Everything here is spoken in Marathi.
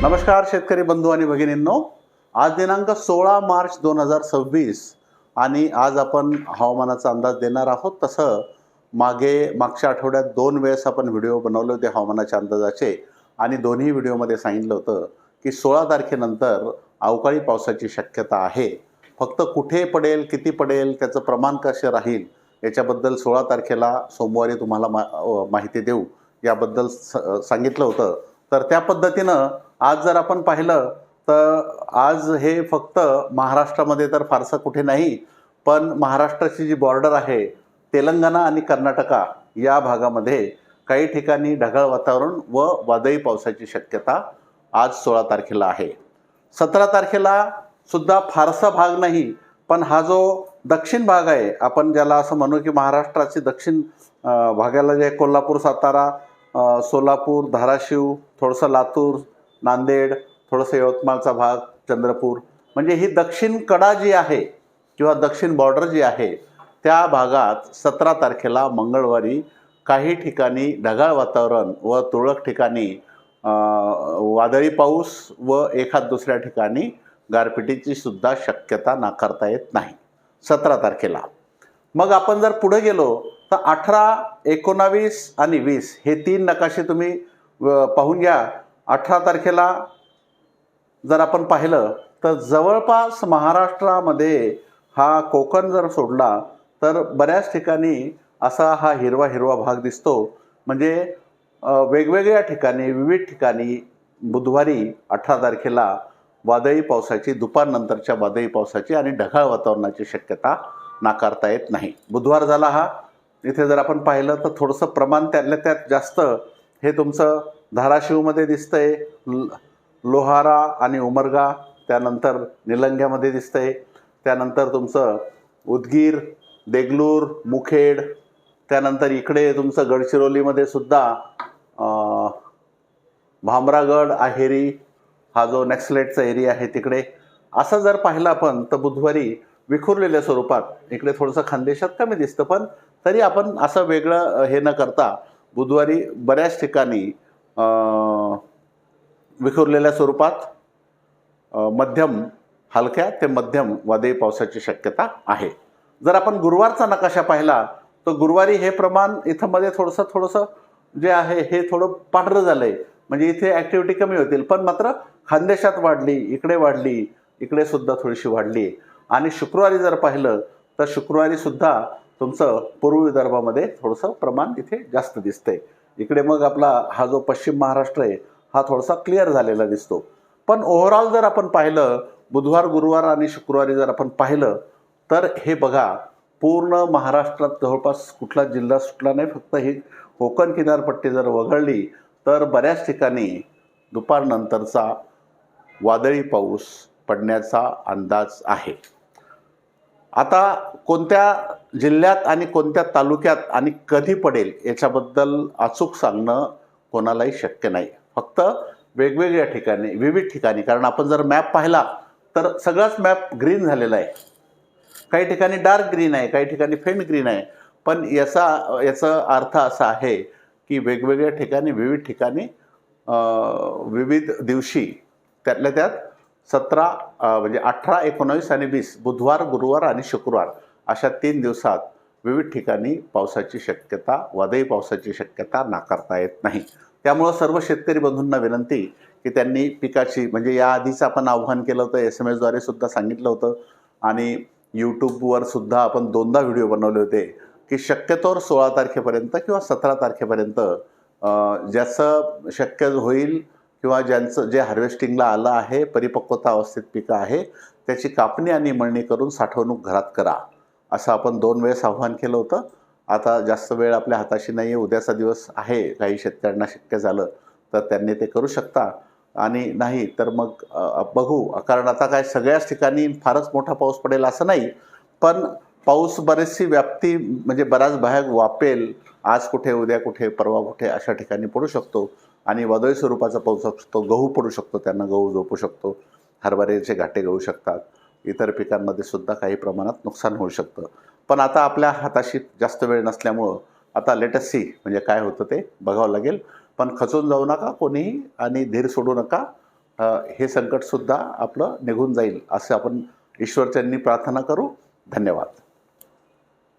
नमस्कार शेतकरी बंधू आणि भगिनींनो, आज दिनांक 16 मार्च 2026 आणि आज आपण हवामानाचा अंदाज देणार आहोत. तसं मागच्या आठवड्यात 2 वेळेस आपण व्हिडिओ बनवले होते हवामानाच्या अंदाजाचे आणि दोन्ही व्हिडिओमध्ये सांगितलं होतं की 16 तारखेनंतर अवकाळी पावसाची शक्यता आहे. फक्त कुठे पडेल, किती पडेल, त्याचं प्रमाण कसे राहील याच्याबद्दल 16 तारखेला सोमवारी तुम्हाला माहिती देऊ याबद्दल सांगितलं होतं. तर त्या पद्धतीनं आज जर आपण पाहिलं तर आज हे फक्त महाराष्ट्रामध्ये तर फारसं कुठे नाही, पण महाराष्ट्राची जी बॉर्डर आहे तेलंगणा आणि कर्नाटका या भागामध्ये काही ठिकाणी ढगाळ वातावरण व वादळी पावसाची शक्यता आज 16 तारखेला आहे. 17 तारखेला सुद्धा फारसा भाग नाही, पण हा जो दक्षिण भाग आहे, आपण ज्याला असं म्हणू की महाराष्ट्राची दक्षिण भागाला जे कोल्हापूर, सातारा, सोलापूर, धाराशिव, थोडंसं लातूर, नांदेड, थोडंसं यवतमाळचा भाग, चंद्रपूर, म्हणजे ही दक्षिण कडा जी आहे किंवा दक्षिण बॉर्डर जी आहे त्या भागात 17 तारखेला मंगळवारी काही ठिकाणी ढगाळ वातावरण व तुरळक ठिकाणी वादळी पाऊस व एखाद दुसऱ्या ठिकाणी गारपिटीची सुद्धा शक्यता नाकारता येत नाही 17 तारखेला. मग आपण जर पुढे गेलो तर 18, 19 आणि 20 हे 3 नकाशे तुम्ही पाहून घ्या. 18 तारखेला जर आपण पाहिलं तर जवळपास महाराष्ट्रामध्ये हा कोकण जर सोडला तर बऱ्याच ठिकाणी असा हा हिरवा हिरवा भाग दिसतो. म्हणजे वेगवेगळ्या ठिकाणी, विविध ठिकाणी बुधवारी 18 तारखेला वादळी पावसाची, दुपारनंतरच्या वादळी पावसाची आणि ढगाळ वातावरणाची शक्यता नाकारता येत नाही. बुधवार झाला हा. इथे जर आपण पाहिलं तर थोडंसं प्रमाण त्यातल्या त्यात जास्त हे तुमचं धाराशिवमध्ये दिसतंय, लोहारा आणि उमरगा, त्यानंतर निलंग्यामध्ये दिसतंय, त्यानंतर तुमचं उदगीर, देगलूर, मुखेड, त्यानंतर इकडे तुमचं गडचिरोलीमध्ये सुद्धा भामरागड, आहेरी हा जो नॅक्सलेटचा एरिया आहे तिकडे. असं जर पाहिलं आपण तर बुधवारी विखुरलेल्या स्वरूपात इकडे थोडंसं खानदेशात कमी दिसतं, पण तरी आपण असं वेगळं हे न करता बुधवारी बऱ्याच ठिकाणी विखुरलेल्या स्वरूपात मध्यम, हलक्या ते मध्यम वादळी पावसाची शक्यता आहे. जर आपण गुरुवारचा नकाशा पाहिला तर गुरुवारी हे प्रमाण इथं मध्ये थोडंसं जे आहे हे थोडं पांढरं झालं आहे. म्हणजे इथे ॲक्टिव्हिटी कमी होतील, पण मात्र खानदेशात वाढली, इकडे वाढली, इकडे सुद्धा थोडीशी वाढली. आणि शुक्रवारी जर पाहिलं तर शुक्रवारी सुद्धा तुमचं पूर्व विदर्भामध्ये थोडंसं प्रमाण इथे जास्त दिसतंय. इकडे मग आपला हा जो पश्चिम महाराष्ट्र आहे हा थोडासा क्लिअर झालेला दिसतो. पण ओव्हरऑल जर आपण पाहिलं बुधवार, गुरुवार आणि शुक्रवारी जर आपण पाहिलं तर हे बघा पूर्ण महाराष्ट्रात जवळपास कुठला जिल्हा सुटला नाही. फक्त ही कोकण किनारपट्टी जर वगळली तर बऱ्याच ठिकाणी दुपारनंतरचा वादळी पाऊस पडण्याचा अंदाज आहे. आता कोणत्या जिल्ह्यात आणि कोणत्या तालुक्यात आणि कधी पडेल याच्याबद्दल अचूक सांगणं कोणालाही शक्य नाही. फक्त वेगवेगळ्या ठिकाणी, विविध ठिकाणी, कारण आपण जर मॅप पाहिला तर सगळाच मॅप ग्रीन झालेला आहे. काही ठिकाणी डार्क ग्रीन आहे, काही ठिकाणी फेंट ग्रीन आहे. पण याचा अर्थ असा आहे की वेगवेगळ्या ठिकाणी, विविध ठिकाणी, विविध दिवशी, त्यातल्या त्यात 17 म्हणजे 18, 19 आणि 20 बुधवार, गुरुवार आणि शुक्रवार अशा 3 दिवसात विविध ठिकाणी पावसाची शक्यता, वादळी पावसाची शक्यता नाकारता येत नाही. त्यामुळं सर्व शेतकरी बंधूंना विनंती की त्यांनी पिकाची, म्हणजे याआधीच आपण आव्हान केलं होतं, SMS द्वारे सुद्धा सांगितलं होतं आणि यूट्यूबवर सुद्धा आपण 2दा व्हिडिओ बनवले होते की शक्यतोवर 16 तारखेपर्यंत किंवा 17 तारखेपर्यंत ज्याचं शक्य होईल किंवा ज्यांचं जे हार्वेस्टिंगला आलं आहे, परिपक्वता अवस्थेत पिकं आहे, त्याची कापणी आणि मळणी करून साठवणूक घरात करा, असं आपण 2 वेळेस आव्हान केलं होतं. आता जास्त वेळ आपल्या हाताशी नाही आहे, उद्याचा दिवस आहे. काही शेतकऱ्यांना शक्य झालं तर त्यांनी ते करू शकता आणि नाही तर मग बघू. कारण आता काय सगळ्याच ठिकाणी फारच मोठा पाऊस पडेल असं नाही, पण पाऊस बरीचशी व्याप्ती, म्हणजे बराच भाग वापेल. आज कुठे, उद्या कुठे, परवा कुठे अशा ठिकाणी पडू शकतो आणि वादळी स्वरूपाचा पाऊस असतो. गहू पडू शकतो, त्यांना गहू झोपू शकतो, हरभऱ्याचे घाटे गळू शकतात, इतर पिकांमध्ये सुद्धा काही प्रमाणात नुकसान होऊ शकतं. पण आता आपल्या हाताशी जास्त वेळ नसल्यामुळं आता लेटस सी म्हणजे काय होतं ते बघावं लागेल. पण खचून जाऊ नका कोणीही आणि धीर सोडू नका. हे संकटसुद्धा आपलं निघून जाईल असं आपण ईश्वरचरणी प्रार्थना करू. धन्यवाद.